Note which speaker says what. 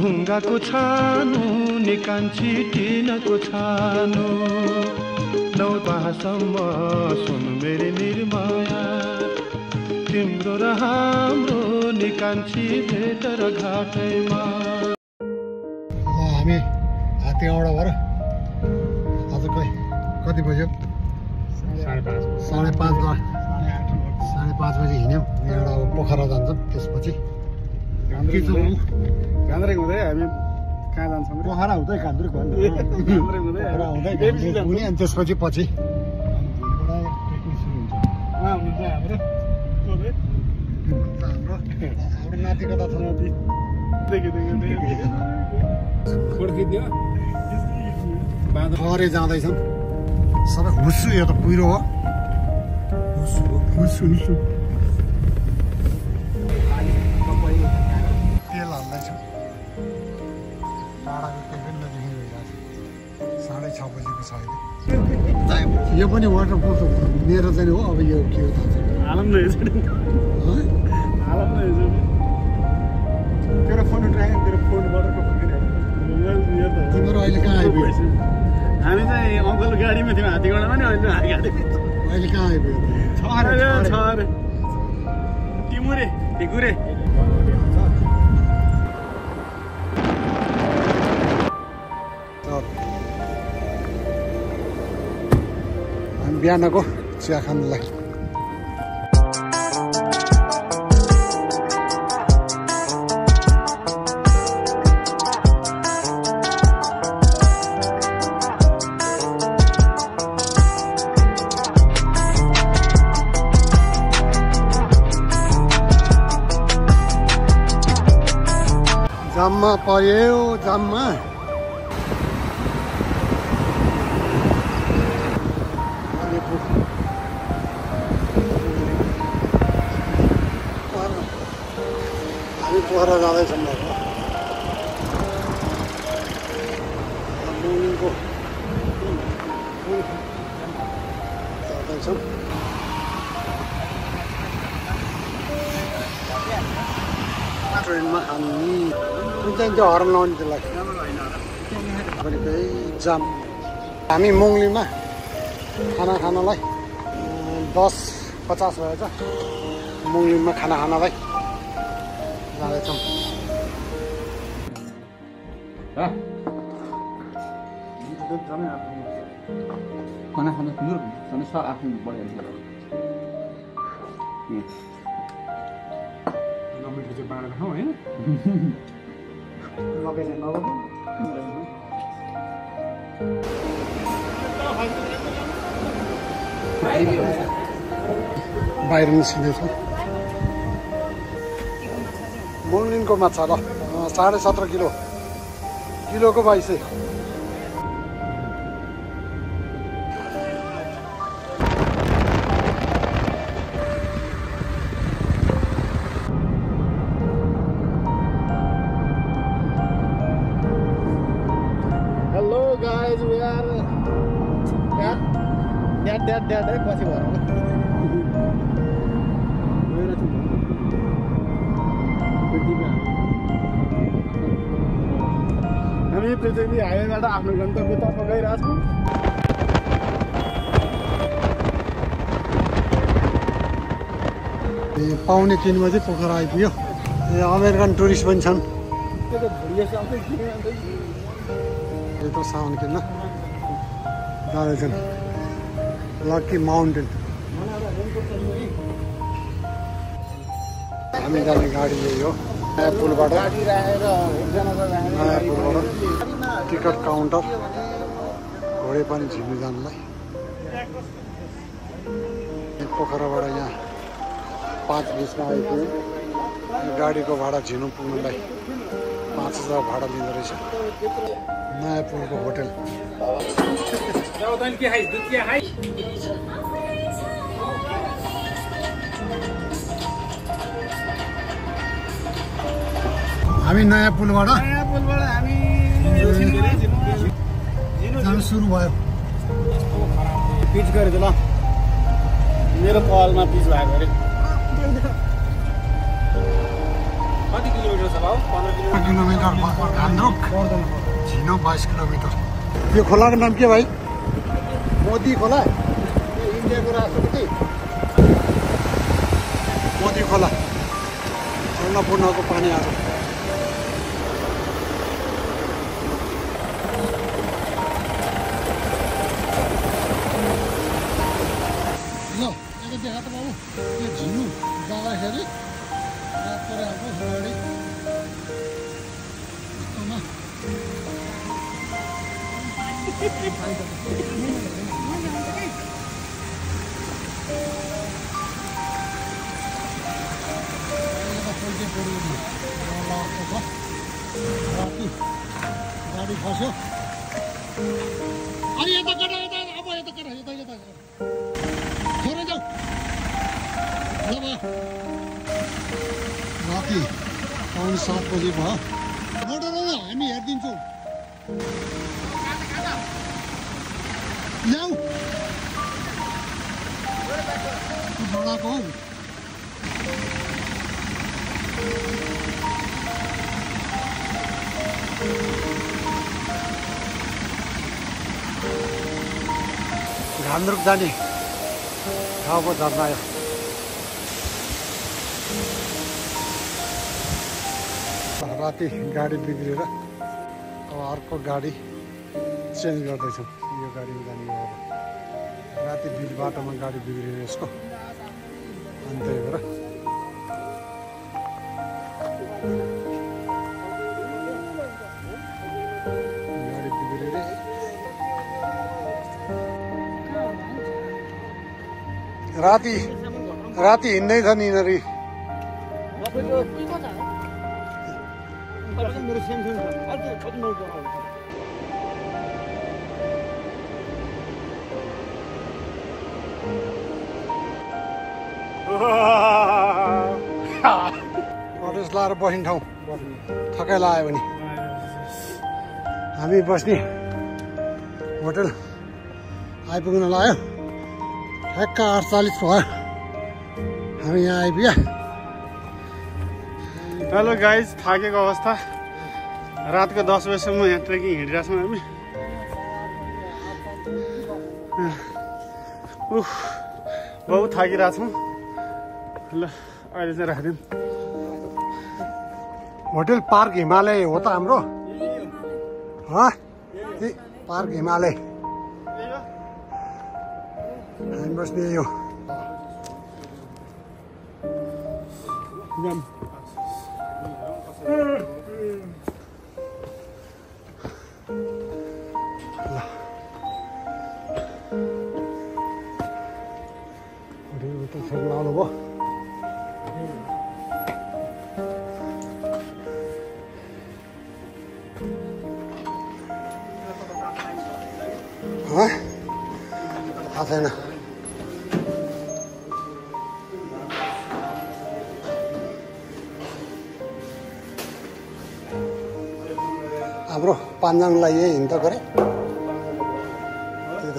Speaker 1: ढुङ्गाको छानो निकान्छी टिनको छानो नौपासम्म सुन मेरी निर्माया तिम्रो र हाम्रो निकान्छी भेट र घाटैमा।
Speaker 2: हामी हात्तीगाउँबाट भएर आज कति बज्यो? 5:30 बजी हिँड्यौँ। यहाँबाट अब पोखरा जान्छौँ। त्यसपछि
Speaker 3: कान्द्रे हुँदै हामी कहाँ जान्छौँ?
Speaker 2: पोखरा हुँदै कान्द्रे हुँदै अनि त्यसपछि पछि हाम्रो नाति कता छ? खरे जाँदैछौँ। सबै हुस्सु, यो त कुहिरो हो। हुस्सु तेल हाल्दैछौँ। टाढाको केही पनि नदेखि भइरहेको छ। 6:30 बजेको छ अहिले। यो पनि वाटरप्रुफ मेरो चाहिँ हो। अब यो के हो थाहा छैन।
Speaker 3: हालम न तेरो फोन उठायो, तेरो फोन वाटरप्रुफ
Speaker 2: तिम्रो अहिले कहाँ आइपुग्यो?
Speaker 3: हामी चाहिँ अङ्कल गाडीमा थियौँ हात्तीगाउँडामा नि। अहिले गाडी
Speaker 2: अहिले कहाँ आइपुग्यो?
Speaker 3: छ अरे टिमुरे ढिकुरे।
Speaker 2: हामी बिहानको चिया खानुलाई जाममा पर्यो। जाममा हामी पोखरा जाँदैछौँ। मुनिको जाँदैछौँ। ट्रेनमा हामी चाहिँ त्यो हर्न लाउने त्यसलाई जाम। हामी मुङलीमा खाना खानलाई 10:50 भएछ। मुङलीमा खाना खानलाई जाँदैछौँ।
Speaker 4: खाना खानु सुन्दर हुन्छ आफ्नो बढिहाल्छ।
Speaker 3: बाँडेर खाउँ होइन?
Speaker 2: बाहिर निस्किँदैछौँ। मुङलिनको माछा ल 17.5 किलोको 2200।
Speaker 3: Guys, we are dad पछि भएर हामी पृथ्वी हाइवेबाट आफ्नो गन्तव्यतर्फ गइरहेछौँ।
Speaker 2: पाउने 3 बजे पोखरा आइपुग्यो। अमेरिकन टुरिस्ट पनि छन्। यो त साउन किन्न जाँदैछन् लक्की माउन्टेन। हामी जाने गाडी यही हो। नयाँ पुलबाट टिकट काउन्टर घोडे पनि झिम्नु जानुलाई। पोखराबाट यहाँ 5:20 आइपुग्यो। गाडीको भाडा झिनु पुग्नुलाई 5,000 भाडा लिँदो रहेछ। नयाँ पुलको होटल। हामी नयाँ पुलबाट
Speaker 3: हामी
Speaker 2: जानु सुरु भयो।
Speaker 3: पिच गरेको ल मेरो पहलमा पिच भएको अरे। कति किलोमिटर छ भाउ?
Speaker 2: किलोमिटर घान्द्रुक झिनो 22 किलोमिटर। यो खोलाको नाम के भाइ? मोदी खोला, इन्डियाको राष्ट्रपति मोदी खोला। अन्नपूर्णको पानी आएको। ल यता देखा त बाबु, यो झिनु जाँदाखेरि रातोरे आएको गाडी यस्तोमा गाडी खस्यो। अनि यता कता यता अब यता कता यता यता छोरा जाऊ ल भयो। राति 7:15 बजे भयो। मोटर हामी हेरिदिन्छौँ। ल्याऊ बडाको हौ। घान्द्रुक जाने ठाउँको झर्ना आयो। राति गाडी बिग्रेर अब अर्को गाडी चेन्ज गर्दैछौँ। यो गाडीमा जाने हो। राति बिच बाटोमा गाडी बिग्रेर यसको अनि त्यही भएर गाडी बिग्रेर राति हिँड्दैछ नि यिनीहरू। कटेज लाएर बस्ने ठाउँ थकाइ लाग्यो भने हामी बस्ने होटल आइपुग्न लाग्यो। ठ्याक्क 8:40 भयो हामी यहाँ आइपुग्या।
Speaker 3: हेलो गाइज, थाकेको अवस्था। रातको 10 बजीसम्म यहाँ ट्रेकिङ हिँडिरहेको छौँ हामी। बहुत थाकिरहेको छौँ। ल अहिले चाहिँ राखिदिउँ।
Speaker 2: होटल पार्क हिमालय हो त हाम्रो। पार्क हिमालय हामी बस्ने यो लाउनु भयो। थाहा छैन। हाम्रो पान्जाङलाई यही हिँड्द गरे त्यही त।